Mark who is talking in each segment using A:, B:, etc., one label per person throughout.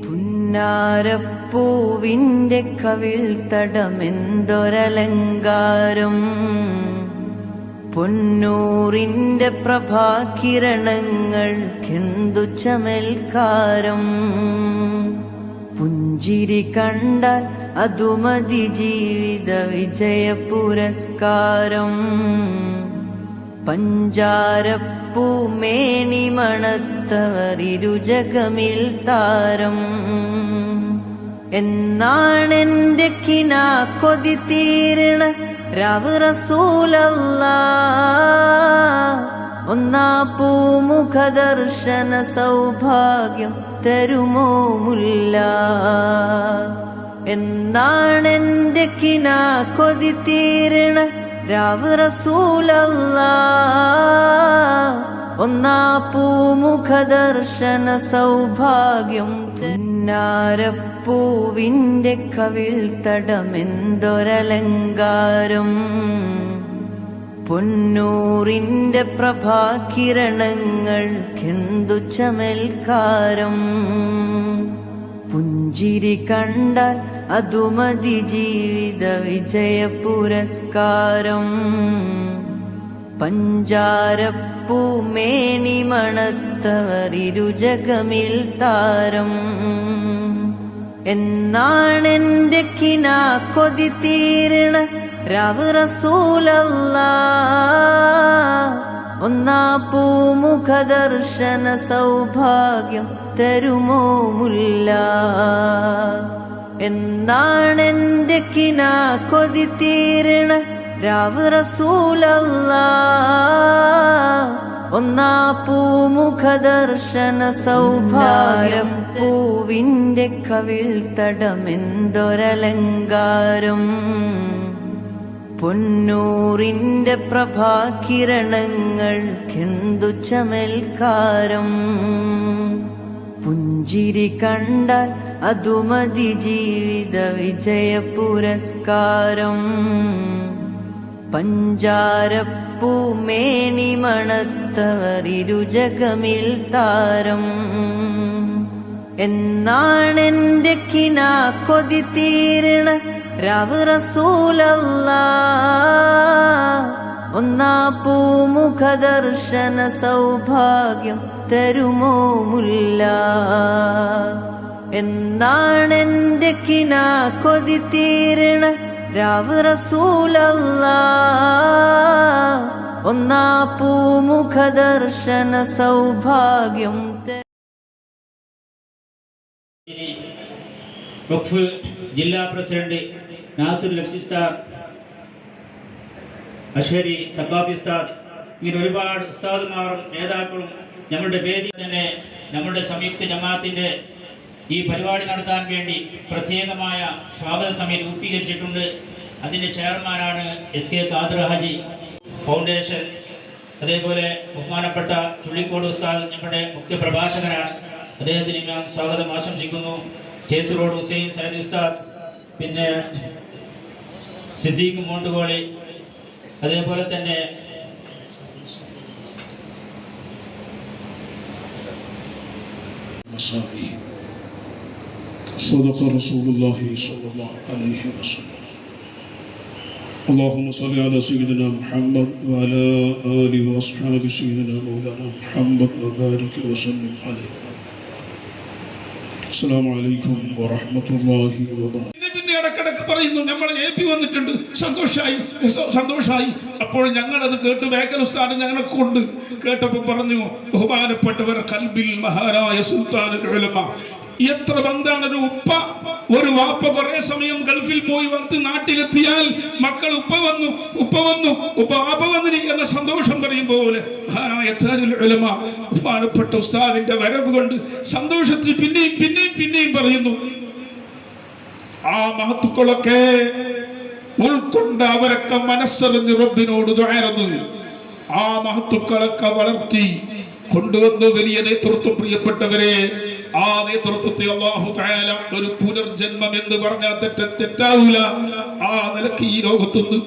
A: പുന്നാരപ്പൂവിന്റെ കവിൾ തടമെന്തൊരലങ്കാരം, പൊന്നൂറിന്റെ പ്രഭാകിരണങ്ങൾക്കെന്തു ചമൽക്കാരം. പുഞ്ചിരി കണ്ടാൽ അതുമതി ജീവിത വിജയ പുരസ്കാരം. പഞ്ചാരപ്പൂമേനി മണത്തവർ ഇരുജഗമിൽ താരം. എന്നാണെന്റെ കിനാ കൊതി തീരണ രാവ് റസൂലല്ലാഹ്. ഒന്നാ പൂമുഖ ദർശന സൗഭാഗ്യം തരുമോ മുല്ല. എന്നാണെന്റെ കിനാ കൊതി തീരണ രാവ് റസൂലല്ലാഹ്. ഒന്നാ പൂമുഖ ദർശന സൗഭാഗ്യം. പുന്നാരപ്പൂവിന്റെ കവിൾ തടമെന്തൊരലങ്കാരം, പൊന്നൂറിന്റെ പ്രഭാകിരണങ്ങൾക്കെന്തു ചമൽക്കാരം. പുഞ്ചിരി കണ്ടാൽ അതുമതി ജീവിത വിജയ പുരസ്കാരം. പഞ്ചാരപ്പൂമേനി മണത്തവർ ഇരുജഗമിൽ താരം. എന്നാണെന്റെ കിനാ കൊതി തീരണ രാവ് റസൂലല്ലാഹ്. ഒന്നാ പൂമുഖ ദർശന സൗഭാഗ്യം തരുമോ മുല്ല. എന്നാണെന്റെ കിനാ കൊതി തീരണ രാവ് റസൂലല്ലാഹ്. ഒന്നാ പൂമുഖ ദർശന സൗഭാഗ്യം. പൂവിന്റെ കവിൾ തടമെന്തൊരലങ്കാരം, പൊന്നൂറിന്റെ പ്രഭാകിരണങ്ങൾക്കെന്തു ചമൽക്കാരം. പുഞ്ചിരി കണ്ടാൽ അതുമതി ജീവിത വിജയ പുരസ്കാരം. പഞ്ചാരപ്പൂമേനി മണത്തവർ ഇരുജഗമിൽ താരം. എന്നാണെന്റെ കിനാ കൊതി തീരണ രാവ് റസൂലല്ലാഹ്. ഒന്നാ പൂമുഖ ദർശന സൗഭാഗ്യം തരുമോ മുല്ല. എന്നാണെന്റെ കിനാ കൊതി തീരണ രാവ് റസൂലല്ലാഹ്. ഒന്നാ പൂമുഖ ദർശന സൗഭാഗ്യം.
B: വഖഫ് ജില്ലാ പ്രസിഡന്റ് നാസിർ ലക്ഷിസ്റ്റാർ, അഷരി സഖാഫി ഉസ്താദ്, ഇങ്ങനെ ഒരുപാട് ഉസ്താദുമാരും നേതാക്കളും ഞങ്ങളുടെ വേദി തന്നെ നമ്മുടെ സംയുക്ത ജമാഅത്തിന്റെ ഈ പരിപാടി നടത്താൻ വേണ്ടി പ്രത്യേകമായ സ്വാഗത സമിതി രൂപീകരിച്ചിട്ടുണ്ട്. അതിൻ്റെ ചെയർമാനാണ് SK ഖാദർ ഹാജി ഫൗണ്ടേഷൻ. അതേപോലെ ബഹുമാനപ്പെട്ട ചുള്ളിക്കോട് ഉസ്താദ് ഞങ്ങളുടെ മുഖ്യ പ്രഭാഷകനാണ്. അദ്ദേഹത്തിന് ഞാൻ സ്വാഗതം ആശംസിക്കുന്നു. കേസ് റോഡ് ഹുസൈൻ സൈദ് ഉസ്താദ്, പിന്നെ സിദ്ദീഖ് മോണ്ടുകോളി, അതേപോലെ തന്നെ
C: صدق رسول الله صلى الله عليه وسلم. اللهم صل على سيدنا محمد وعلى آله وأصحاب سيدنا مولانا محمد وبارك وسلم عليه. السلام عليكم ورحمة الله وبركاته.
D: ഇടക്കിടക്ക് പറയുന്നു നമ്മൾ AP വന്നിട്ടുണ്ട്, സന്തോഷായി. അപ്പോൾ ഞങ്ങളത് കേട്ട് ബേക്കൽ ഉസ്താദ് ഞങ്ങളെ കൊണ്ട് കേട്ടപ്പോൾ പറഞ്ഞു, ബഹുമാനപ്പെട്ടവർ കൽബിൽ മഹാനായ സുൽത്താനുൽ ഉലമ. എത്ര ബന്ധാണ് ഒരു ഉപ്പ ഒരു വാപ്പ കുറെ സമയം ഗൾഫിൽ പോയി വന്ന് നാട്ടിലെത്തിയാൽ മക്കൾ ഉപ്പ വന്നു വാപ്പ വന്നിനി എന്ന സന്തോഷം പറയും പോലെ മഹാനായ താജുൽ ഉലമ ബഹുമാനപ്പെട്ട ഉസ്താദിന്റെ വരവ് കൊണ്ട് സന്തോഷിച്ച് പിന്നെയും പറയുന്നു. ആ മഹത്തുക്കളൊക്കെ ഉൾക്കൊണ്ട് അവരൊക്കെ മനസ്സറിഞ്ഞ് റബ്ബിനോട് ദുആയിരുന്നു. ആ മഹത്തുക്കളൊക്കെ വളർത്തി കൊണ്ടുവന്ന് വലിയ നേതൃത്വം. പ്രിയപ്പെട്ടവരെ, ആ നേതൃത്വത്തെ അല്ലാഹു തആല ഒരു പുനർജന്മം എന്ന് പറഞ്ഞാൽ തെറ്റാവൂല. ആ നിലക്ക് ഈ ലോകത്തുനിന്ന്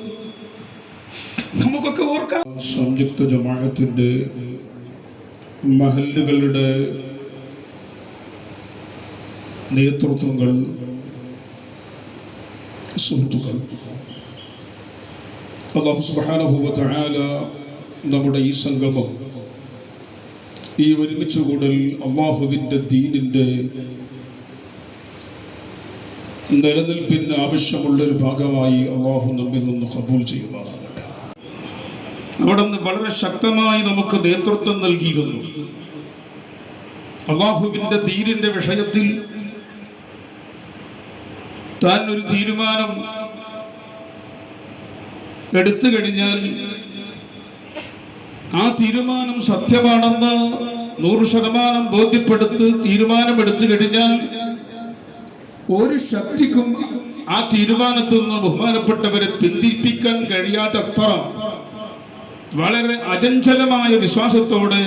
D: നമുക്കൊക്കെ ഓർക്കാം.
C: സംയുക്ത ജമാഅത്തിന്റെ മഹല്ലുകളുടെ നേതൃത്വങ്ങൾ, സുഹൃത്തുക്കൾ, അല്ലാഹു സുബ്ഹാനഹു വ തആല നമ്മുടെ ഈ സംഗമം, ഈ ഒരുമിച്ച് കൂടൽ അള്ളാഹുവിൻ്റെ ദീനിൻ്റെ നിലനിൽപ്പിന് ആവശ്യമുള്ളൊരു ഭാഗമായി അള്ളാഹു നമ്മിൽ നിന്ന് ഖബൂൽ ചെയ്യുമാറാകട്ടെ. അവിടെ നിന്ന് വളരെ ശക്തമായി നമുക്ക് നേതൃത്വം നൽകിയിരുന്നു. അള്ളാഹുവിൻ്റെ ദീനിൻ്റെ വിഷയത്തിൽ താൻ ഒരു തീരുമാനം എടുത്തു കഴിഞ്ഞാൽ ആ തീരുമാനം സത്യമാണെന്ന് 100% ബോധ്യപ്പെടുത്ത് തീരുമാനമെടുത്തു കഴിഞ്ഞാൽ ഒരു ശക്തിക്കും ആ തീരുമാനത്തിൽ നിന്ന് ബഹുമാനപ്പെട്ടവരെ പിന്തിരിപ്പിക്കാൻ കഴിയാത്തത്ര വളരെ അചഞ്ചലമായ വിശ്വാസത്തോടെ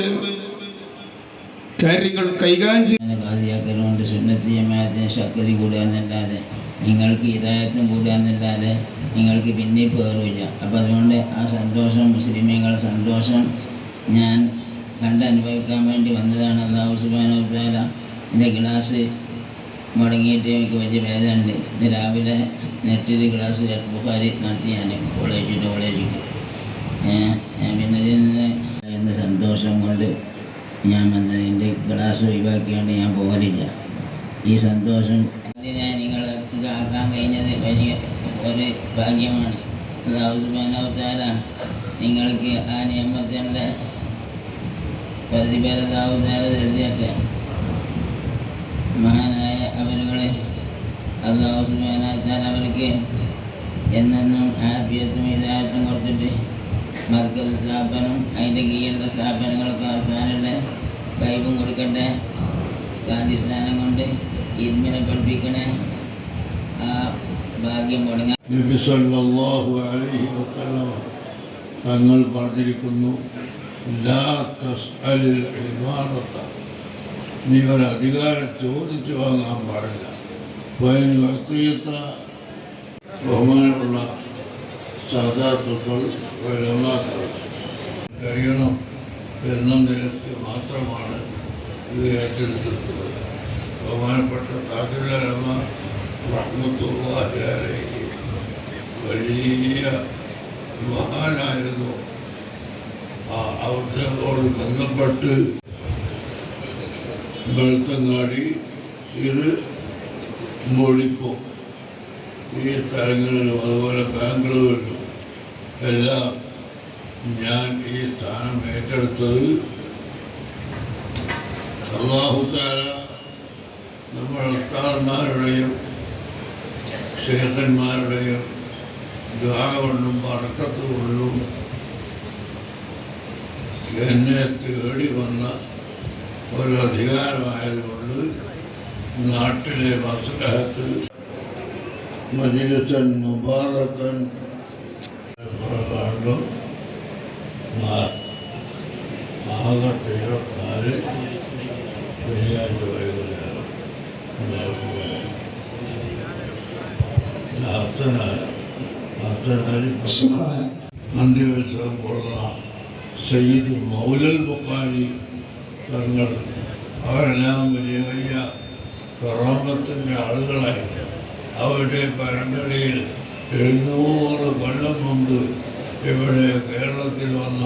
C: കാര്യങ്ങൾ കൈകാര്യം
E: കൊണ്ട് സുന്നത്ത് ജമാഅത്തിന് ശക്തി കൂടുകയെന്നല്ലാതെ നിങ്ങൾക്ക് ഹിദായത്തും കൂടുകയെന്നല്ലാതെ നിങ്ങൾക്ക് പിന്നെ പേറില്ല. അപ്പം അതുകൊണ്ട് ആ സന്തോഷം, മുസ്ലിമീങ്ങളുടെ സന്തോഷം ഞാൻ കണ്ടനുഭവിക്കാൻ വേണ്ടി വന്നതാണ്. അല്ലാഹു സുബ്ഹാനഹു വ തആല എൻ്റെ ക്ലാസ് മുടങ്ങിയിട്ട് എനിക്ക് വലിയ വേദനയുണ്ട്. ഇന്ന് രാവിലെ നെറ്റിൽ ക്ലാസ് ബുഖാരി നടത്തി ഞാൻ കോളേജിക്ക് പിന്നെ ഇതിൽ നിന്ന് എന്ന സന്തോഷം കൊണ്ട് ഞാൻ വന്നതിൻ്റെ ക്ലാസ് ഒഴിവാക്കിയാണ്ട് ഞാൻ പോകലില്ല. ഈ സന്തോഷം അതിനെ നിങ്ങൾക്ക് ആക്കാൻ കഴിഞ്ഞത് വലിയ ഒരു ഭാഗ്യമാണ്. അല്ലാഹു സുബ്ഹാനഹു വ തആല നിങ്ങൾക്ക് ആ നിയമത്തിൻ്റെ പ്രതിഫലം അല്ലാഹു തആല നൽകട്ടെ. മഹാനായ അവരുകളെ അല്ലാഹു സുബ്ഹാനഹു വ തആല അവർക്ക് എന്നെന്നും ആഫിയത്തും ഹിദായത്തും കൊടുത്തിട്ട് മർക്കസ് സ്ഥാപനം അതിൻ്റെ കീഴിലുള്ള സ്ഥാപനങ്ങളൊക്കെ നടത്താനുള്ള കഴിവും കൊടുക്കട്ടെ. ഗാന്ധി സ്നാനം കൊണ്ട് ഇൽമിനെ പഠിപ്പിക്കണേ. ആ ഭാഗ്യം മുടങ്ങാൻ
F: നബി സല്ലല്ലാഹു അലൈഹി വസല്ലം തങ്ങൾ പറഞ്ഞിരിക്കുന്നു, ലാ തസ്അലിൽ ഇമാറത, നീ ഒരു അധികാരം ചോദിച്ചു വാങ്ങാൻ പാടില്ല. വയനുഅത്തിയത്ത, ബഹുമാനമുള്ള സാദാത്തുക്കൾ കഴിയണം എന്ന നിലയ്ക്ക് മാത്രമാണ് ഇത് ഏറ്റെടുത്തിട്ടുള്ളത്. ബഹുമാനപ്പെട്ട താജുൽ ഉലമ റഹ്മത്തുള്ളാഹി അലൈഹി വലിയ മഹാനായിരുന്നു. അവിടത്തോട് ബന്ധപ്പെട്ട് വെളുത്തങ്ങാടി, ഇത് മൊഴിപ്പോ, ഈ സ്ഥലങ്ങളിലും അതുപോലെ ബാംഗ്ലൂരിലും എല്ലാം ഞാൻ ഈ സ്ഥാനം ഏറ്റെടുത്തത് അല്ലാഹു തആല നമ്മുടെ ഉസ്താദന്മാരുടെയും ശൈഖന്മാരുടെയും ദുആ കൊണ്ടും ബറക്കത്ത് കൊണ്ടും എന്നെ തേടി വന്ന ഒരു അധികാരമായതുകൊണ്ട് നാട്ടിലെ മസ്ലഹത്ത് മജ്ലിസൻ മുബാറക്കൻ ആകട്ടെ 24 വെള്ളിയാഴ്ച വൈകുന്നേരം അന്ത്യവിശ്രമം കൊള്ളുന്ന സയ്യിദ് മൗലൽ ബുഖാരി തങ്ങൾ, അവരെല്ലാം വലിയ വലിയ കറാമത്തിൻ്റെ ആളുകളായി. അവരുടെ പരമ്പരയിൽ 700 കൊല്ലം മുമ്പ് ഇവിടെ കേരളത്തിൽ വന്ന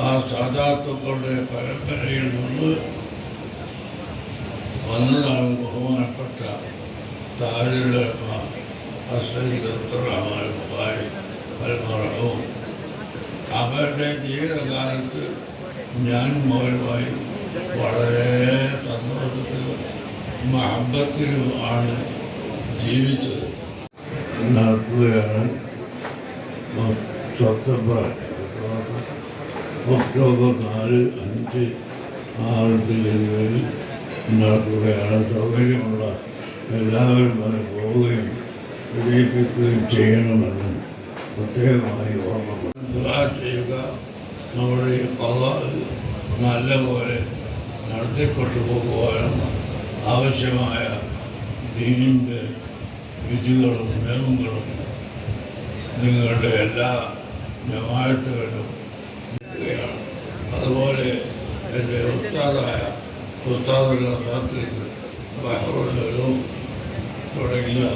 F: ആ സാദാത്തുക്കളുടെ പരമ്പരയിൽ നിന്ന് വന്നതാണ് ബഹുമാനപ്പെട്ട താജുൽ ഉലമ സയ്യിദ് അബ്ദുറഹ്മാൻ ബുഖാരി അൽ മർഹൂം. അവരുടെ ജീവിതകാലത്ത് ഞാനും അവരുമായി വളരെ സന്തോഷത്തിലും മഹബത്തിലും ആണ് ജീവിച്ചത്. നടക്കുകയാണ് സെപ്റ്റംബർ, ഒക്ടോബർ 4, 5, 6 തീയതികളിൽ നടക്കുകയാണ്. സൗകര്യമുള്ള എല്ലാവരും അത് പോവുകയും വിജയിപ്പിക്കുകയും ചെയ്യണമെന്ന് പ്രത്യേകമായി ഓർമ്മപ്പെടും. ദുആ ചെയ്യുക. നമ്മുടെ ഈ ഖളാ നല്ലപോലെ നടത്തിക്കൊണ്ടു പോകുവാനും ആവശ്യമായ ദീനിൻ്റെ വിധികളും നിയമങ്ങളും നിങ്ങളുടെ എല്ലാ ജമാഅത്തുകളിലും എത്തുകയാണ്. അതുപോലെ എൻ്റെ ഉസ്താദുൽ സാത്തിദ് ബഹറുൽ ഉലൂം കഴിഞ്ഞ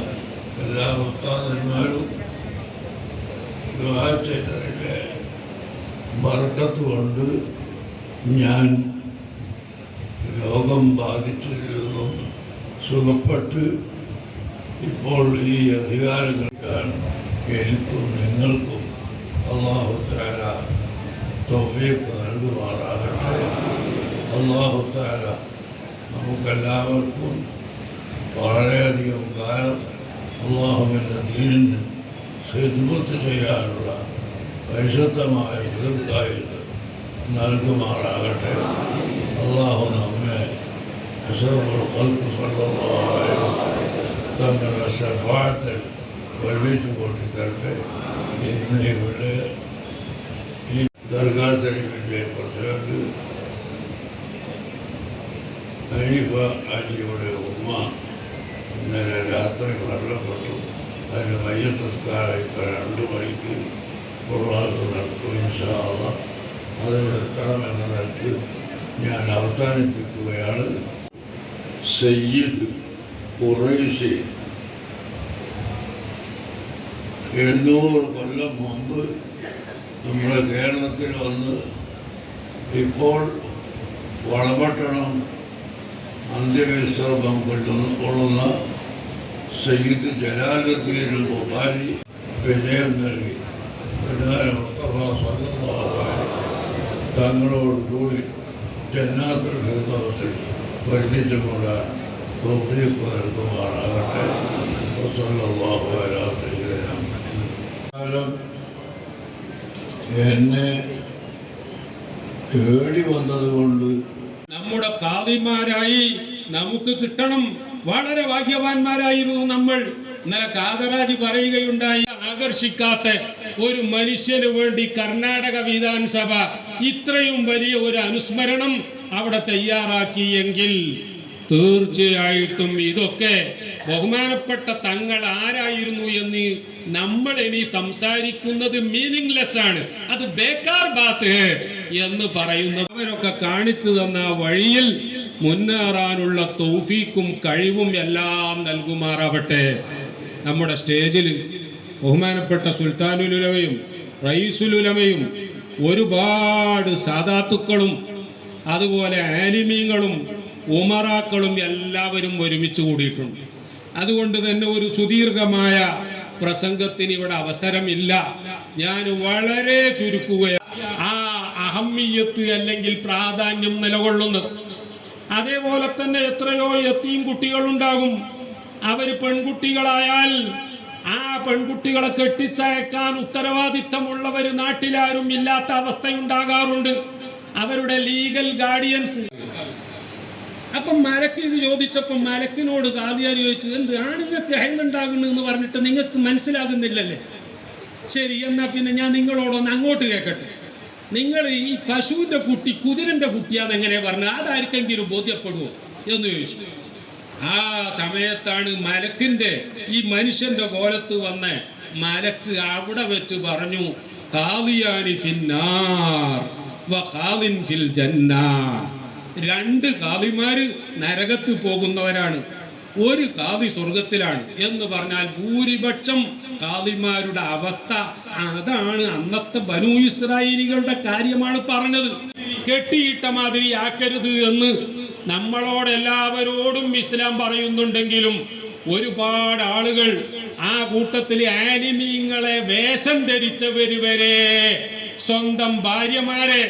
F: എല്ലാ ഉസ്താദന്മാരും ദുആ ചെയ്തതിൻ്റെ ബർക്കത്ത് കൊണ്ട് ഞാൻ രോഗം ബാധിച്ചിരുന്നു സുഖപ്പെട്ട് ഇപ്പോൾ ഈ അധികാരങ്ങൾക്കാൻ എനിക്കും നിങ്ങൾക്കും അല്ലാഹു തആല തൗഫീഖ് നൽകുമാറാകട്ടെ. അല്ലാഹു തആല നമുക്കെല്ലാവർക്കും വളരെയധികം കാലം അല്ലാഹുവിൻ്റെ ദീനിന് ഖിദ്മത്ത് ചെയ്യാനുള്ള പരിശുദ്ധമായ ദീർഘായുസ്സ് നൽകുമാറാകട്ടെ. അല്ലാഹു നമ്മെ അഷ്റഫുൽ ഖൽഖ് സ്വല്ലല്ലാഹു അലൈഹി വസല്ലം തങ്ങളുടെ ശഫാഅത്തിൽ ഒരുമിച്ച് കൂട്ടിത്തരട്ടെ. ഇന്ന് ഇവിടെ ഈ ദർഗാ ശരീഫിൻ്റെ പ്രസിഡന്റ് ഹനീഫ ഹാജിയുടെ ഉമ്മ ഇന്നലെ രാത്രി മരണപ്പെട്ടു. അതിന് മയ്യത്തസ്കാരം ഇപ്പോൾ 2 മണിക്ക് പുറത്ത് നടക്കും. ഇൻഷാ അല്ലാഹ് അത് നിർത്തണമെന്ന നിലയ്ക്ക് ഞാൻ അവസാനിപ്പിക്കുകയാണ്. സയ്യിദ് ഖുറൈശി 700 കൊല്ലം മുമ്പ് നമ്മുടെ കേരളത്തിൽ വന്ന് ഇപ്പോൾ വളപട്ടണം അന്ത്യവിശ്രമം കൊള്ളുന്ന സയ്യിദ് ജലാലുദ്ദീൻ ബുഖാരി വിജയം നൽകി. മുസ്തഫ സ്വല്ലല്ലാഹു അലൈഹി തങ്ങളോടുകൂടി ജന്നാത്തുൽ ഫിർദൗസിൽ ഒരുമിച്ച് കൂടാൻ തൗഫീഖ് നൽകുമാറാകട്ടെ. വസല്ലല്ലാഹു അലാ സയ്യിദിനാ മുഹമ്മദ്. എന്നെ തേടി വന്നതുകൊണ്ട്
G: നമ്മുടെ ഖാദിമാരായി നമുക്ക് കിട്ടണം. വളരെ ഭാഗ്യവാന്മാരായിരുന്നു നമ്മൾ. ഇന്നലെ കാതറാജ് പറയുകയുണ്ടായി, ആകർഷിക്കാത്ത ഒരു മനുഷ്യന് വേണ്ടി കർണാടക വിധാനസഭ ഇത്രയും വലിയ ഒരു അനുസ്മരണം അവിടെ തയ്യാറാക്കിയെങ്കിൽ തീർച്ചയായിട്ടും ഇതൊക്കെ ബഹുമാനപ്പെട്ട തങ്ങൾ ആരായിരുന്നു എന്ന് നമ്മൾ ഇനി സംസാരിക്കുന്നത് മീനിങ്ലെസ് ആണ്. അത് ബേക്കാർ ബാത്ത് എന്ന് പറയുന്നത് അവരൊക്കെ കാണിച്ചു തന്ന വഴിയിൽ മുന്നേറാനുള്ള തൗഫീക്കും കഴിവും എല്ലാം നൽകുമാറാവട്ടെ. നമ്മുടെ സ്റ്റേജിൽ ബഹുമാനപ്പെട്ട സുൽത്താനുലുലമയും റയീസുലുലമയും ഒരുപാട് സാദാത്തുക്കളും അതുപോലെ ആലിമീങ്ങളും ഉമറാക്കളും എല്ലാവരും ഒരുമിച്ച് കൂടിയിട്ടുണ്ട്. അതുകൊണ്ട് തന്നെ ഒരു സുദീർഘമായ പ്രസംഗത്തിന് ഇവിടെ അവസരമില്ല. ഞാൻ വളരെ ചുരുക്കുകയാണ്. ആ അഹമ്മിയത്ത് അല്ലെങ്കിൽ പ്രാധാന്യം നിലകൊള്ളുന്നത്. അതേപോലെ തന്നെ എത്രയോ യതീം കുട്ടികളുണ്ടാകും. അവർ പെൺകുട്ടികളായാൽ ആ പെൺകുട്ടികളെ കെട്ടിച്ചയക്കാൻ ഉത്തരവാദിത്തമുള്ളവർ നാട്ടിലാരും ഇല്ലാത്ത അവസ്ഥയുണ്ടാകാറുണ്ട്. അവരുടെ ലീഗൽ ഗാർഡിയൻസ്. അപ്പം മലക്ക് ഇത് ചോദിച്ചപ്പോൾ മലക്കിനോട് കാദിയാർ ചോദിച്ചു, എന്ത് ആണുങ്ങൾക്ക് ഹൈലുണ്ടാകുന്നു എന്ന് പറഞ്ഞിട്ട് നിങ്ങൾക്ക് മനസ്സിലാകുന്നില്ലല്ലേ? ശരി, എന്നാൽ പിന്നെ ഞാൻ നിങ്ങളോടൊന്ന് അങ്ങോട്ട് കേൾക്കട്ടെ. നിങ്ങൾ ഈ പശുവിൻ്റെ കുട്ടി കുതിരൻ്റെ കുട്ടിയാന്ന് എങ്ങനെ പറഞ്ഞത്? അതാർക്കെങ്കിലും ബോധ്യപ്പെടുമോ എന്ന് ചോദിച്ചു. ആ സമയത്താണ് മലക്കിൻ്റെ ഈ മനുഷ്യന്റെ കോലത്ത് വന്ന മലക്ക് അവിടെ വെച്ച് പറഞ്ഞു, ഖാദിയാനി ഫിന്നാർ വ ഖാദിൻ ഫിൽ ജന്ന. 2 ഖാദിമാര് നരകത്ത് പോകുന്നവരാണ്, ഒരു ഖാദി സ്വർഗത്തിലാണ് എന്ന് പറഞ്ഞാൽ ഭൂരിപക്ഷം ഖാദിമാരുടെ അവസ്ഥ അതാണ്. അന്നത്തെ ബനൂ ഇസ്രായേലികളുടെ കാര്യമാണ് പറഞ്ഞത്. കെട്ടിയിട്ട മാതിരി ആക്കരുത് എന്ന് നമ്മളോട് എല്ലാവരോടും ഇസ്ലാം പറയുന്നുണ്ടെങ്കിലും ഒരുപാട് ആളുകൾ ആ കൂട്ടത്തിൽ ആലിമീങ്ങളെ വേഷം ധരിച്ചവര് വരെ സ്വന്തം ഭാര്യമാരെ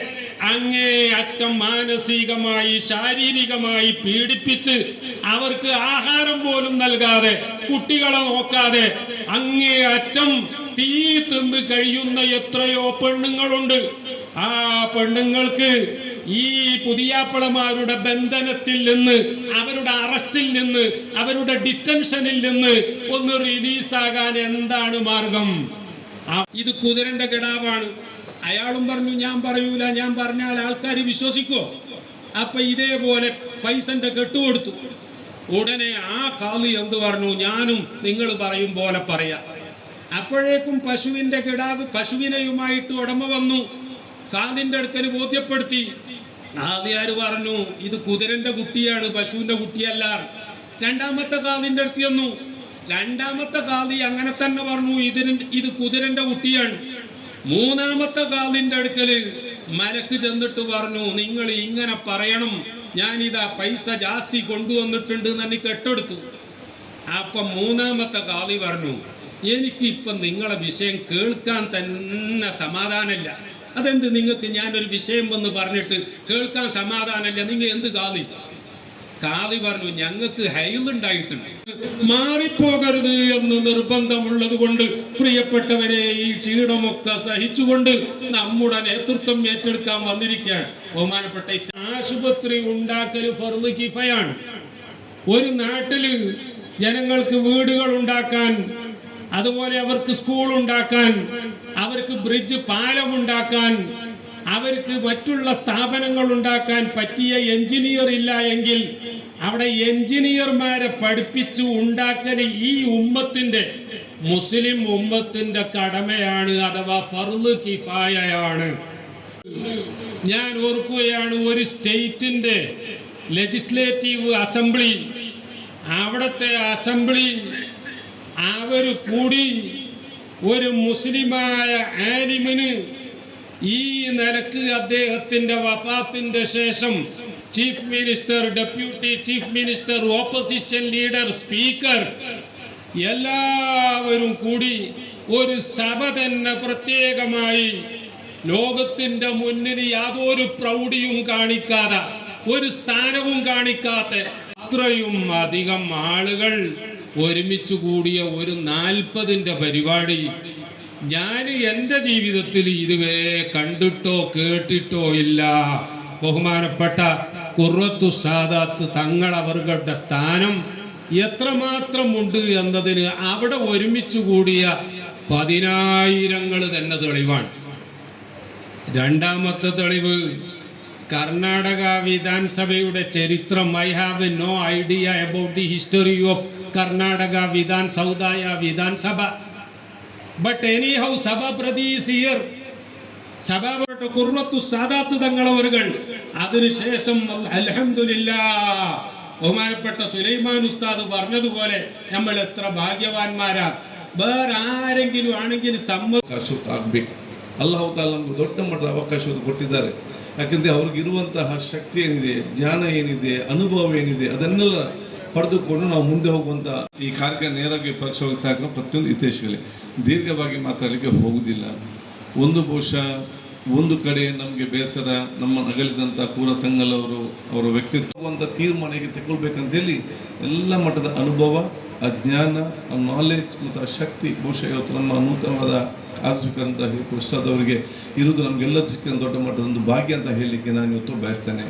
G: അങ്ങേയറ്റം മാനസികമായി ശാരീരികമായി പീഡിപ്പിച്ച് അവർക്ക് ആഹാരം പോലും നൽകാതെ കുട്ടികളെ നോക്കാതെ അങ്ങേയറ്റം തീ തിന്ന് കഴിയുന്ന എത്രയോ പെണ്ണുങ്ങളുണ്ട്. ആ പെണ്ണുങ്ങൾക്ക് ഈ പുതിയാപ്പിളമാരുടെ ബന്ധനത്തിൽ നിന്ന്, അവരുടെ അറസ്റ്റിൽ നിന്ന്, അവരുടെ ഡിറ്റൻഷനിൽ നിന്ന് ഒന്ന് റിലീസാകാൻ എന്താണ് മാർഗം? ഇത് കുതിരന്റെ കിടാവാണ്. അയാളും പറഞ്ഞു, ഞാൻ പറയൂല, ഞാൻ പറഞ്ഞാൽ ആൾക്കാർ വിശ്വസിക്കോ? അപ്പൊ ഇതേപോലെ പൈസന്റെ കെട്ടുകൊടുത്തു. ഉടനെ ആ ഖാദി എന്ത് പറഞ്ഞു, ഞാനും നിങ്ങൾ പറയും പോലെ പറയാ. അപ്പോഴേക്കും പശുവിന്റെ കിടാവ് പശുവിനെയുമായിട്ട് ഉടമ വന്നു, ഖാദിന്റെ അടുക്കൽ ബോധ്യപ്പെടുത്തി. ഖാദിയാർ പറഞ്ഞു, ഇത് കുതിരന്റെ കുട്ടിയാണ്, പശുവിന്റെ കുട്ടിയല്ല. രണ്ടാമത്തെ ഖാദിന്റെ അടുത്ത് ചെന്നു, രണ്ടാമത്തെ കാളി അങ്ങനെ തന്നെ പറഞ്ഞു, ഇത് കുതിരന്റെ കുട്ടിയാണ്. മൂന്നാമത്തെ കാളിന്റെ അടുക്കല് മലക്ക് ചെന്നിട്ട് പറഞ്ഞു, നിങ്ങൾ ഇങ്ങനെ പറയണം, ഞാനിതാ പൈസ ജാസ്തി കൊണ്ടുവന്നിട്ടുണ്ട് എന്ന് കെട്ടെടുത്തു. അപ്പൊ മൂന്നാമത്തെ കാളി പറഞ്ഞു, എനിക്കിപ്പൊ നിങ്ങളെ വിഷയം കേൾക്കാൻ തന്നെ സമാധാനമില്ല. അതെന്ത്, നിങ്ങൾക്ക് ഞാനൊരു വിഷയം വന്ന് പറഞ്ഞിട്ട് കേൾക്കാൻ സമാധാനമില്ല, നിങ്ങൾ എന്ത് കാളി? കാളി പറഞ്ഞു, ഞങ്ങൾക്ക് ഹൈലുണ്ടായിട്ടുണ്ട്, മാറിപ്പോകരുത് എന്ന് നിർബന്ധമുള്ളത് കൊണ്ട് പ്രിയപ്പെട്ടവരെ ഈ ക്ഷീണമൊക്കെ സഹിച്ചുകൊണ്ട് നമ്മുടെ നേതൃത്വം ഏറ്റെടുക്കാൻ വന്നിരിക്കുകയാണ്. ബഹുമാനപ്പെട്ട ആശുപത്രി ഉണ്ടാക്കൽ ഫർദ് കിഫയാണ്. ഒരു നാട്ടില് ജനങ്ങൾക്ക് വീടുകൾ ഉണ്ടാക്കാൻ, അതുപോലെ അവർക്ക് സ്കൂൾ ഉണ്ടാക്കാൻ, അവർക്ക് ബ്രിഡ്ജ് പാലം ഉണ്ടാക്കാൻ, അവർക്ക് മറ്റുള്ള സ്ഥാപനങ്ങൾ ഉണ്ടാക്കാൻ പറ്റിയ എഞ്ചിനീയർ ഇല്ല എങ്കിൽ അവിടെ എഞ്ചിനീയർമാരെ പഠിപ്പിച്ചു ഉണ്ടാക്കൽ ഈ ഉമ്മത്തിന്റെ, മുസ്ലിം ഉമ്മത്തിന്റെ കടമയാണ്, അഥവാ ഫർദ് കിഫായയാണ്. ഞാൻ ഓർക്കുകയാണ്, ഒരു സ്റ്റേറ്റിന്റെ ലെജിസ്ലേറ്റീവ് അസംബ്ലി, അവിടുത്തെ അസംബ്ലി അവർ കൂടി ഒരു മുസ്ലിമായ ആലിമിന് ഈ നിലക്ക് അദ്ദേഹത്തിന്റെ വഫാത്തിന്റെ ശേഷം chief minister, deputy chief minister, opposition leader, speaker എല്ലാവരും കൂടി ഒരു സഭ തന്നെ പ്രത്യേകമായി, ലോകത്തിന്റെ മുന്നിൽ യാതൊരു പ്രൗഢിയും കാണിക്കാതെ, ഒരു സ്ഥാനവും കാണിക്കാത്ത അത്രയും അധികം ആളുകൾ ഒരുമിച്ച് കൂടിയ ഒരു 40ന്റെ പരിപാടി ഞാൻ എൻ്റെ ജീവിതത്തിൽ ഇതുവരെ കണ്ടിട്ടോ കേട്ടിട്ടോ ഇല്ല. ബഹുമാനപ്പെട്ട ഖുർറത്തു സാദാത്ത് തങ്ങൾ അവരുടെ സ്ഥാനം എത്രമാത്രം ഉണ്ട് എന്നതിന് അവിടെ ഒരുമിച്ച് കൂടിയ 10,000 തന്നെ തെളിവാണ്. രണ്ടാമത്തെ തെളിവ്, കർണാടക വിധാൻസഭയുടെ ചരിത്രം. I have no idea about the history of Karnataka Vidhan Sabha. But anyhow, Sabha Prati is here. Sabha Kurratu Sadat തങ്ങളവர்கள் അതിനുശേഷം അൽഹംദുലില്ലാഹ് ബഹുമാനപ്പെട്ട സുലൈമാൻ ഉസ്താദ് പറഞ്ഞതുപോലെ നമ്മൾ എത്ര ഭാഗ്യവാന്മാരാ. വേറെ ആരെങ്കിലും ಆണെങ്കിൽ
F: ಆಗಬೇಕು. ಅಲ್ಲಾಹು ತಾಲ ನಮಗೆ ದೊಡ್ಡ ಮಟ್ಟದ ಅವಕಾಶವನ್ನು ಕೊಟ್ಟಿದ್ದಾರೆ. ಯಾಕಂದರೆ ಅವ್ರಿಗೆ ಇರುವಂತಹ ಶಕ್ತಿ ಏನಿದೆ, ಜ್ಞಾನ ಏನಿದೆ, ಅನುಭವ ಏನಿದೆ, ಅದನ್ನೆಲ್ಲ ಪಡೆದುಕೊಂಡು ನಾವು ಮುಂದೆ ಹೋಗುವಂಥ ಈ ಕಾರ್ಯಕ್ರಮ ನೇರವಾಗಿ ಪಕ್ಷವಾಗಿ ಸಾಕು. ಪ್ರತಿಯೊಂದು ಹಿತೈಷಿಗಳೇ ದೀರ್ಘವಾಗಿ ಮಾತಾಡಲಿಕ್ಕೆ ಹೋಗುವುದಿಲ್ಲ. ಬಹುಶಃ ಒಂದು ಕಡೆ ನಮಗೆ ಬೇಸರ, ನಮ್ಮ ಅಗಲಿದಂಥ ಕೂರ ತಂಗಲವರು ಅವರ ವ್ಯಕ್ತಿತ್ವ ಅಂತ ತೀರ್ಮಾನಕ್ಕೆ ತಗೊಳ್ಬೇಕಂತೇಳಿ ಎಲ್ಲ ಮಟ್ಟದ ಅನುಭವ, ಅಜ್ಞಾನ, ನಾಲೆಜ್ ಮತ್ತು ಆ ಶಕ್ತಿ ಬಹುಶಃ ಇವತ್ತು ನಮ್ಮ ನೂತನವಾದ ಆಸ್ವಿಕರಂತ ಉಸ್ತಾದ್ ಅವರಿಗೆ ಇರುವುದು ನಮಗೆಲ್ಲರೂ ಸಿಕ್ಕಿದ ದೊಡ್ಡ ಮಟ್ಟದ ಒಂದು ಭಾಗ್ಯ ಅಂತ ಹೇಳಲಿಕ್ಕೆ ನಾನು ಇವತ್ತು ಬಯಸ್ತೇನೆ.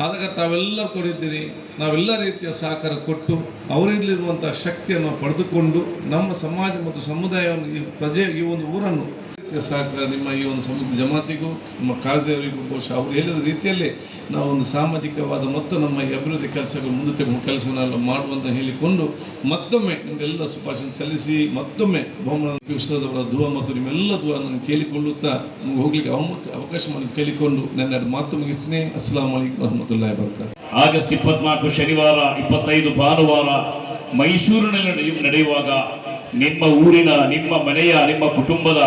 F: ಆದಾಗ ತಾವೆಲ್ಲರೂ ಕೊಡಿದ್ದೀರಿ, ನಾವೆಲ್ಲ ರೀತಿಯ ಸಹಕಾರ ಕೊಟ್ಟು ಅವರಲ್ಲಿರುವಂಥ ಶಕ್ತಿಯನ್ನು ಪಡೆದುಕೊಂಡು ನಮ್ಮ ಸಮಾಜ ಮತ್ತು ಸಮುದಾಯವನ್ನು, ಈ ಪ್ರಜೆ, ಈ ಒಂದು ಊರನ್ನು ಸಹಕಾರ ನಿಮ್ಮ ಈ ಒಂದು ಸಮುದ್ರ ಜಮಾತಿಗೂ ನಮ್ಮ ಕಾಜಿಯವರಿಗೂ ಬಹುಶಃ ಅವರು ಹೇಳಿದ ರೀತಿಯಲ್ಲೇ ನಾವೊಂದು ಸಾಮಾಜಿಕವಾದ ಮತ್ತು ನಮ್ಮ ಈ ಅಭಿವೃದ್ಧಿ ಕೆಲಸಗಳು ಮುಂದೆ ತೆಗೆದು ಕೆಲಸವನ್ನೆಲ್ಲ ಮಾಡುವಂತ ಹೇಳಿಕೊಂಡು ಮತ್ತೊಮ್ಮೆ ನಿಮಗೆಲ್ಲ ಶುಭಾಶಯ ಸಲ್ಲಿಸಿ ಮತ್ತೊಮ್ಮೆ ಬಹುಮಾನ ಉತ್ಸವದವರ ದುವಾ ಮತ್ತು ನಿಮ್ಮೆಲ್ಲ ದುವಾವನ್ನು ಕೇಳಿಕೊಳ್ಳುತ್ತಾ ನಮಗೆ ಹೋಗ್ಲಿಕ್ಕೆ ಅವಕಾಶ ಮಾಡಿ ಕೇಳಿಕೊಂಡು ನನ್ನ ಮಾತು ಮುಗಿಸ್ತೀನಿ. ಅಸ್ಸಲಾಮು ಅಲೈಕುಂ ವರಹಮತುಲ್ಲಾಹಿ ವಬರಕಾತುಹು.
H: ಆಗಸ್ಟ್ 24 ಶನಿವಾರ, 25 ಭಾನುವಾರ ಮೈಸೂರಿನಲ್ಲಿ ನಡೆಯುವಾಗ ನಿಮ್ಮ ಊರಿನ, ನಿಮ್ಮ ಮನೆಯ, ನಿಮ್ಮ ಕುಟುಂಬದ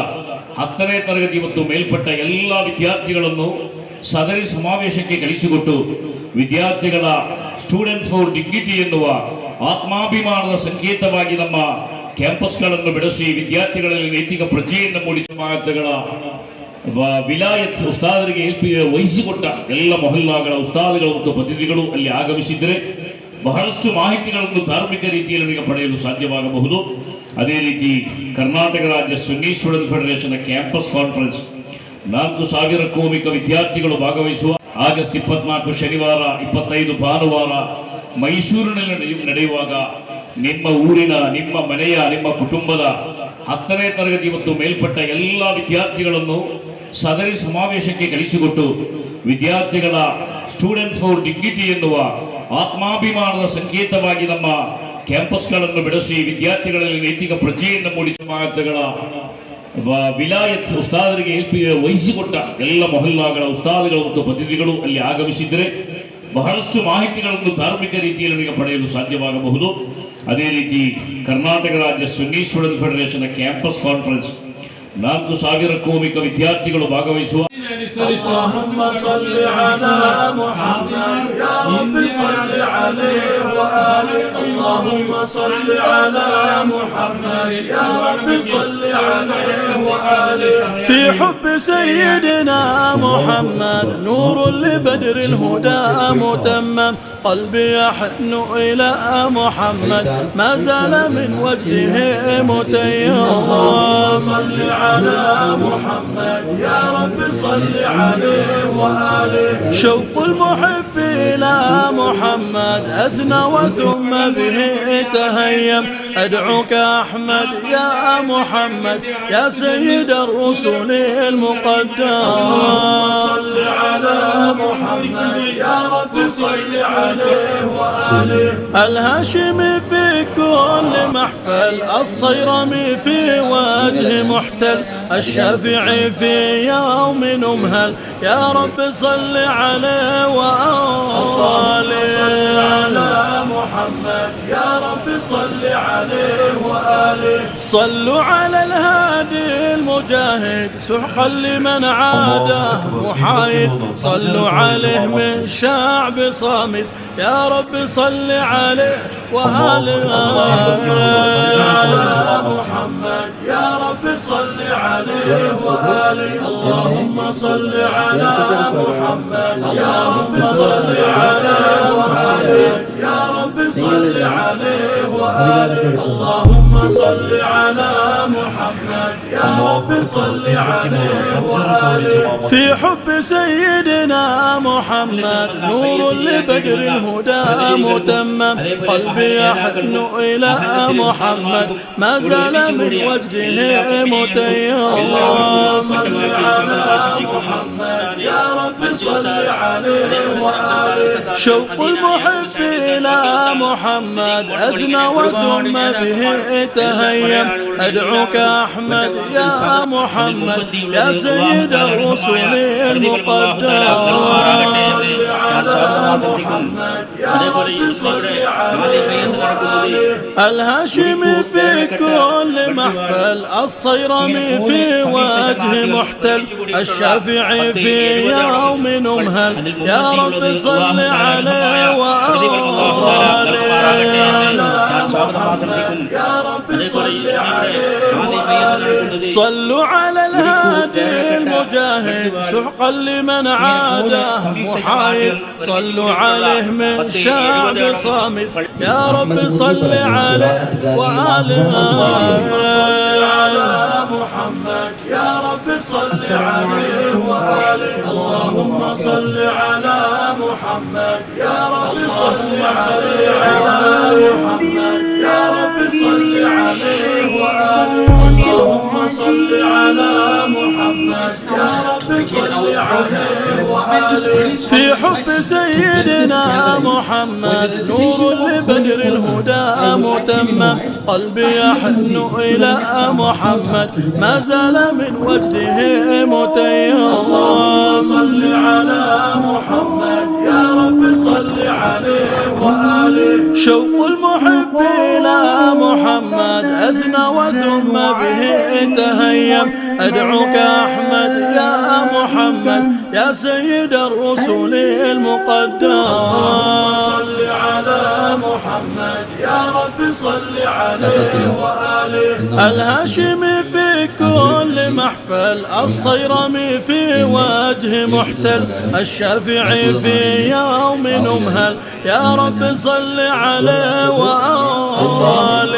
H: 10ನೇ ತರಗತಿ ಮತ್ತು ಮೇಲ್ಪಟ್ಟ ಎಲ್ಲ ವಿದ್ಯಾರ್ಥಿಗಳನ್ನು ಸದರಿ ಸಮಾವೇಶಕ್ಕೆ ಕಳಿಸಿಕೊಟ್ಟು ವಿದ್ಯಾರ್ಥಿಗಳ ಸ್ಟೂಡೆಂಟ್ಸ್ ಫಾರ್ ಡಿಗ್ನಿಟಿ ಎನ್ನುವ ಆತ್ಮಾಭಿಮಾನದ ಸಂಕೇತವಾಗಿ ನಮ್ಮ ಕ್ಯಾಂಪಸ್ಗಳನ್ನು ಬೆಳೆಸಿ ವಿದ್ಯಾರ್ಥಿಗಳಲ್ಲಿ ನೈತಿಕ ಪ್ರಜ್ಞೆಯನ್ನು ಮೂಡಿಸುವ ಜಮಾಅತ್ಗಳ ವಿಲಾಯತ್ ಉಸ್ತಾದರಿಗೆ ವಹಿಸಿಕೊಟ್ಟ ಎಲ್ಲ ಮೊಹಲ್ಲಾಗಳ ಉಸ್ತಾದಗಳು ಮತ್ತು ಪ್ರತಿನಿಧಿಗಳು ಅಲ್ಲಿ ಆಗಮಿಸಿದರೆ ಬಹಳಷ್ಟು ಮಾಹಿತಿಗಳನ್ನು ಧಾರ್ಮಿಕ ರೀತಿಯಲ್ಲಿ ನಮಗೆ ಪಡೆಯಲು ಸಾಧ್ಯವಾಗಬಹುದು. ಅದೇ ರೀತಿ ಕರ್ನಾಟಕ ರಾಜ್ಯ ಸುನ್ನಿ ಸ್ಟೂಡೆಂಟ್ ಫೆಡರೇಷನ್ ಕ್ಯಾಂಪಸ್ ಕಾನ್ಫರೆನ್ಸ್ 4,000ಕ್ಕೂ ಅಧಿಕ ವಿದ್ಯಾರ್ಥಿಗಳು ಭಾಗವಹಿಸುವ ಆಗಸ್ಟ್ 24 ಶನಿವಾರ, 25 ಭಾನುವಾರ ಮೈಸೂರಿನಲ್ಲಿ ನಡೆಯುವಾಗ ನಿಮ್ಮ ಊರಿನ, ನಿಮ್ಮ ಮನೆಯ, ನಿಮ್ಮ ಕುಟುಂಬದ 10ನೇ ತರಗತಿ ಮತ್ತು ಮೇಲ್ಪಟ್ಟ ಎಲ್ಲ ವಿದ್ಯಾರ್ಥಿಗಳನ್ನು ಸದರಿ ಸಮಾವೇಶಕ್ಕೆ ಕಳಿಸಿಕೊಟ್ಟು ವಿದ್ಯಾರ್ಥಿಗಳ ಸ್ಟೂಡೆಂಟ್ಸ್ ಫಾರ್ ಡಿಗ್ನಿಟಿ ಎನ್ನುವ ಆತ್ಮಾಭಿಮಾನದ ಸಂಕೇತವಾಗಿ ನಮ್ಮ ಕ್ಯಾಂಪಸ್ಗಳನ್ನು ಬೆಳೆಸಿ ವಿದ್ಯಾರ್ಥಿಗಳಲ್ಲಿ ನೈತಿಕ ಪ್ರಜ್ಞೆಯನ್ನು ಮೂಡಿಸುವ ಜಮಾಅತ್ಗಳ ವಿಲಾಯತ್ ಉಸ್ತಾದರಿಗೆ ವಹಿಸಿಕೊಟ್ಟ ಎಲ್ಲ ಮೊಹಲ್ಲಾಗಳ ಉಸ್ತಾದಗಳು ಮತ್ತು ಪ್ರತಿನಿಧಿಗಳು ಅಲ್ಲಿ ಆಗಮಿಸಿದರೆ ಬಹಳಷ್ಟು ಮಾಹಿತಿಗಳನ್ನು ಧಾರ್ಮಿಕ ರೀತಿಯಲ್ಲಿ ನಮಗೆ ಪಡೆಯಲು ಸಾಧ್ಯವಾಗಬಹುದು. ಅದೇ ರೀತಿ ಕರ್ನಾಟಕ ರಾಜ್ಯ ಸುನ್ನಿ ಸ್ಟೂಡೆಂಟ್ ಫೆಡರೇಷನ್ ಕ್ಯಾಂಪಸ್ ಕಾನ್ಫರೆನ್ಸ್ 4,000ಕ್ಕೂ ಅಧಿಕ ವಿದ್ಯಾರ್ಥಿಗಳು ಭಾಗವಹಿಸುವ
I: اللهم صل على محمد يا رب صل عليه وآله اللهم صل على محمد يا رب صل عليه وآله في حب سيدنا محمد نور لبدر الهدى متمم قلبي يحن إلى محمد ما زال من وجهه متيم اللهم صل على محمد يا رب صل عليه وآله شوق المحب إلى محمد أثنى وثم به تهيم أدعوك أحمد يا محمد يا سيد الرسل المقدم صل على محمد يا رب صل عليه وآله الهاشمي في كل محفل الصيرمي في وجه محتل الشافعي في يوم نمهل يا رب صل عليه وآله صل على محمد يا رب صل عليه وآله صلوا على الهادي المجاهد سحقا لمن عاده محايد صلوا عليه من شعب صامد يا رب صل عليه وآله على محمد يا رب صل عليه وآله اللهم صل على محمد يا رب صل عليه وآله يا رب صل عليه وآله اللهم صل على محمد يا رب صل عليه وآله في حب سيدنا محمد نور لبدر الهدى متمم قلبي يحن إلى محمد ما زال من وجده متيم اللهم صل على محمد يا رب صل عليه وآله شوق المحب إلى محمد أثنى وثم به تهيم أدعوك أحمد يا محمد يا سيد الرسل المقدم صل على محمد يا رب صل عليه وآله الهاشمي في كل محفل الصيرمي في وجه محتل الشافعي في يوم نمهل يا رب صل عليه وآله يا رب صل عليه وآله صلوا على الهادي المجاهد سحقا لمن عاده محايد صلوا عليه من شعب صامد يا رب صل عليه وآله على محمد يا رب صل عليه وآله اللهم صل على محمد يا رب صل على محمد يا رب صل عليه وآله اللهم صل على محمد يا رب صل عليه وآله في حب سيدنا محمد نور لبدر الهدى متمم قلبي يحن إلى محمد ما زال من وجده متيم اللهم صل على محمد يا رب صل عليه وآله شوق المحب إلى محمد أثنى وثم به تهيم أدعوك أحمد يا محمد يا سيد الرسل المقدم صل على محمد يا رب صل عليه وآله الهاشمي في كل محفل الصيرمي في وجه محتل الشافعي في يوم نمهل يا رب صل عليه وآله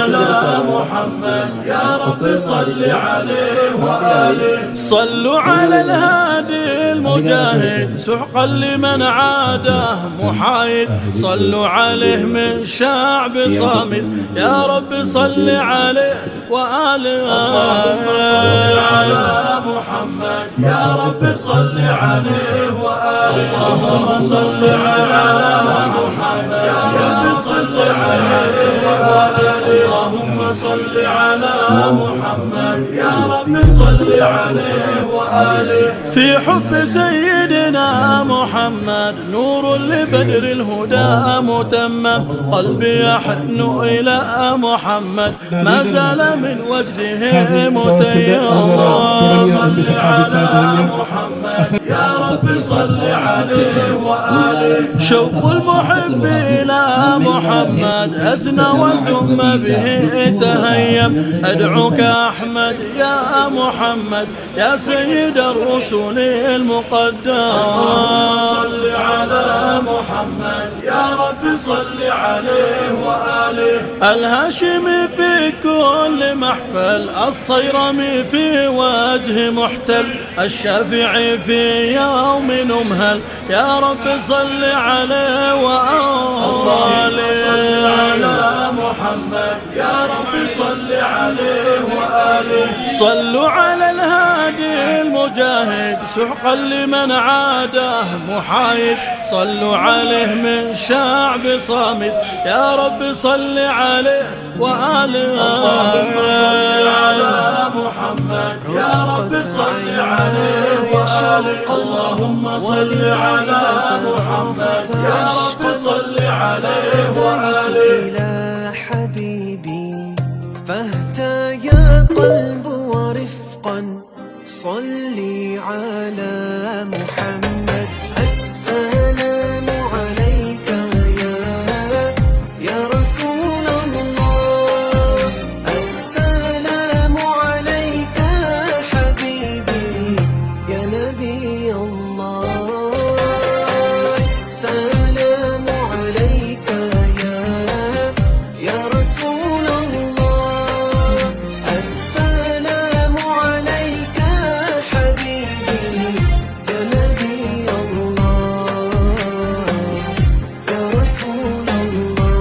I: على محمد يا رب صل عليه وآله صلوا على الهادي المجاهد سحقا لمن عاده محايد صلوا عليه من شعب صامد يا رب صل عليه وآله اللهم صل على محمد يا رب صل عليه وآله اللهم صل على محمد يا رب صل عليه وآله اللهم صل على محمد يا رب صل عليه وآله في حب سيدنا محمد نور لبدر الهدى متمم قلبي يحن إلى محمد ما زال من وجده متيم صل على محمد يا رب صل عليه وآله شوق المحب إلى محمد أثنى وثم به تهيم أدعوك أحمد يا محمد يا سيد الرسل المقدم صل على محمد يا رب صل عليه وآله الهاشمي في كل محفل الصيرمي في وجه محتل الشافعي في يوم نمهل يا رب صل عليه وآله صل على محمد يا رب صل عليه وآله صلوا على الهادي المجاهد سحقا لمن عاده محايد صلوا عليه من شعب صامت يا رب صل عليه وآله اللهم صل على محمد يا رب صل عليه وآله اللهم صل على محمد يا رب صل عليه وآله
A: إلى حبيبي فاهتيا قلب ورفقا صلي على محمد السلام عليك يا رسول الله السلام عليك حبيبي يا نبي الله السلام عليك يا رسول الله السلام عليك حبيبي يا نبي الله يا رسول الله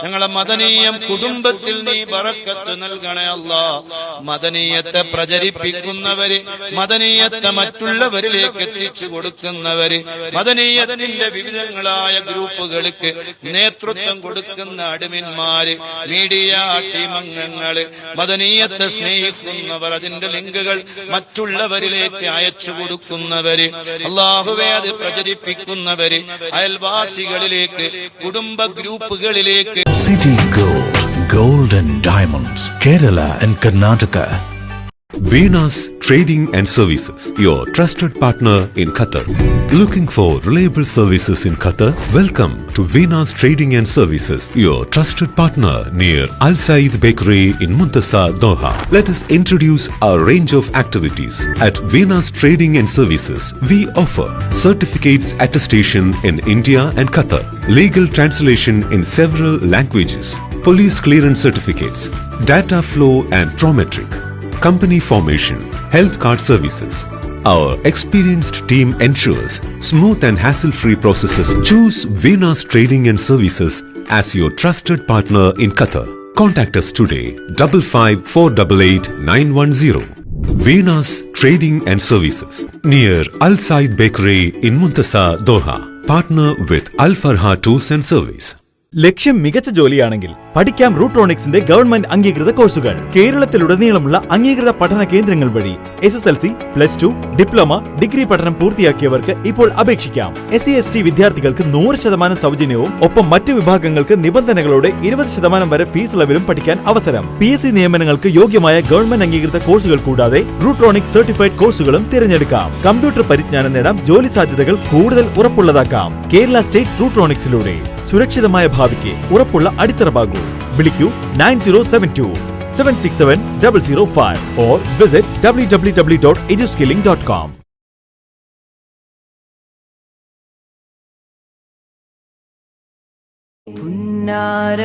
I: ഞങ്ങളെ മദനീയം കുടുംബത്തിൽ നീ ബറക്കത്ത് നൽകണേ അല്ലാ മദനീയത്തെ പ്രചരിപ്പിക്കുന്നവര് മദനീയത്തെ മറ്റുള്ളവരിലേക്ക് എത്തിച്ചു കൊടുക്കുന്നവര് മദനീയത്തിന്റെ വിവിധങ്ങളായ ഗ്രൂപ്പുകൾക്ക് നേതൃത്വം കൊടുക്കുന്ന അഡ്മിന്മാര് മീഡിയ ടീം അംഗങ്ങള് മദനീയത്തെ സ്നേഹിക്കുന്നവർ അതിന്റെ ലിങ്കുകൾ മറ്റുള്ളവരിലേക്ക് അയച്ചു കൊടുക്കുന്നവര് അല്ലാഹുവേ അത് പ്രചരിപ്പിക്കുന്നവര് അയൽവാസികളിലേക്ക് കുടുംബ ഗ്രൂപ്പുകളിലേക്ക്
J: City Gold, Gold and Diamonds, Kerala and Karnataka.
K: Venus Trading and Services, your trusted partner in Qatar. Looking for reliable services in Qatar? Welcome to Venus Trading and Services, your trusted partner near Al Said Bakery in Muntasa, Doha. Let us introduce our range of activities. At Venus Trading and Services, we offer certificates attestation in India and Qatar, legal translation in several languages, police clearance certificates, data flow and prometric, company formation, health card services. Our experienced team ensures smooth and hassle-free processes. Choose Venus Trading and Services as your trusted partner in Qatar. Contact us today 55488910. Venus Trading and Services near Al Said Bakery in Muntasa, Doha. Partner with Al Farha Tours and Service.
L: ലക്ഷ്യം മികച്ച ജോലിയാണെങ്കിൽ പഠിക്കാം റൂട്രോണിക്സിന്റെ government അംഗീകൃത കോഴ്സുകൾ. കേരളത്തിലുടനീളമുള്ള അംഗീകൃത പഠന കേന്ദ്രങ്ങൾ വഴി SSLC, +2, diploma, degree പഠനം പൂർത്തിയാക്കിയവർക്ക് ഇപ്പോൾ അപേക്ഷിക്കാം. SC/ST വിദ്യാർത്ഥികൾക്ക് 100% സൗജന്യവും ഒപ്പം മറ്റ് വിഭാഗങ്ങൾക്ക് നിബന്ധനകളോടെ 20% വരെ ഫീസ് ഇളവിലും പഠിക്കാൻ അവസരം. PSC നിയമനങ്ങൾക്ക് യോഗ്യമായ ഗവൺമെന്റ് അംഗീകൃത കോഴ്സുകൾ കൂടാതെ റൂട്രോണിക്സ് സർട്ടിഫൈഡ് കോഴ്സുകളും തിരഞ്ഞെടുക്കാം. കമ്പ്യൂട്ടർ പരിജ്ഞാനം നേടാം, ജോലി സാധ്യതകൾ കൂടുതൽ ഉറപ്പുള്ളതാക്കാം. കേരള സ്റ്റേറ്റ് റൂട്രോണിക്സിലൂടെ സുരക്ഷിതമായ ഭാവിക്ക് ഉറപ്പുള്ള അടിത്തറ. വിളിക്കൂ 9072 or visit www.eduskilling.com.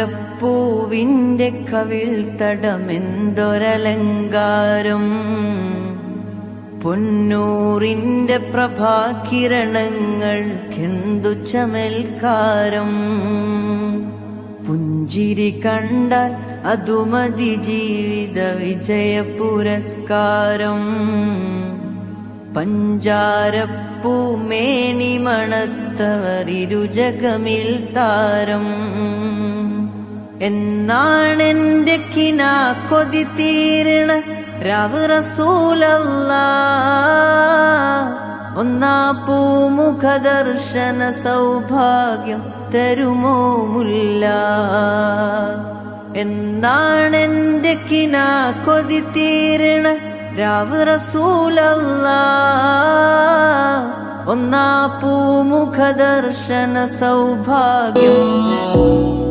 A: പുന്നാരപ്പൂവിന്റെ കവിൾ തടമെന്തൊരലങ്കാരം പൊന്നൂറിന്റെ പ്രഭാകിരണങ്ങൾക്കെന്തു ചമൽക്കാരം പുഞ്ചിരി കണ്ടാൽ അതുമതി ജീവിത വിജയ പുരസ്കാരം. പഞ്ചാരപ്പൂമേനി മണത്തവർ ഇരുജഗമിൽ താരം. എന്നാണെന്റെ കിനാ കൊതി തീരണ രാവ് റസൂലല്ലാഹ്. ഒന്നാ പൂമുഖ ദർശന സൗഭാഗ്യം തരുമോ മുല്ല. എന്നാണെന്റെ കിനാ കൊതി തീരണ രാവ് റസൂലല്ലാഹ്. ഒന്നാ പൂമുഖ ദർശന സൗഭാഗ്യം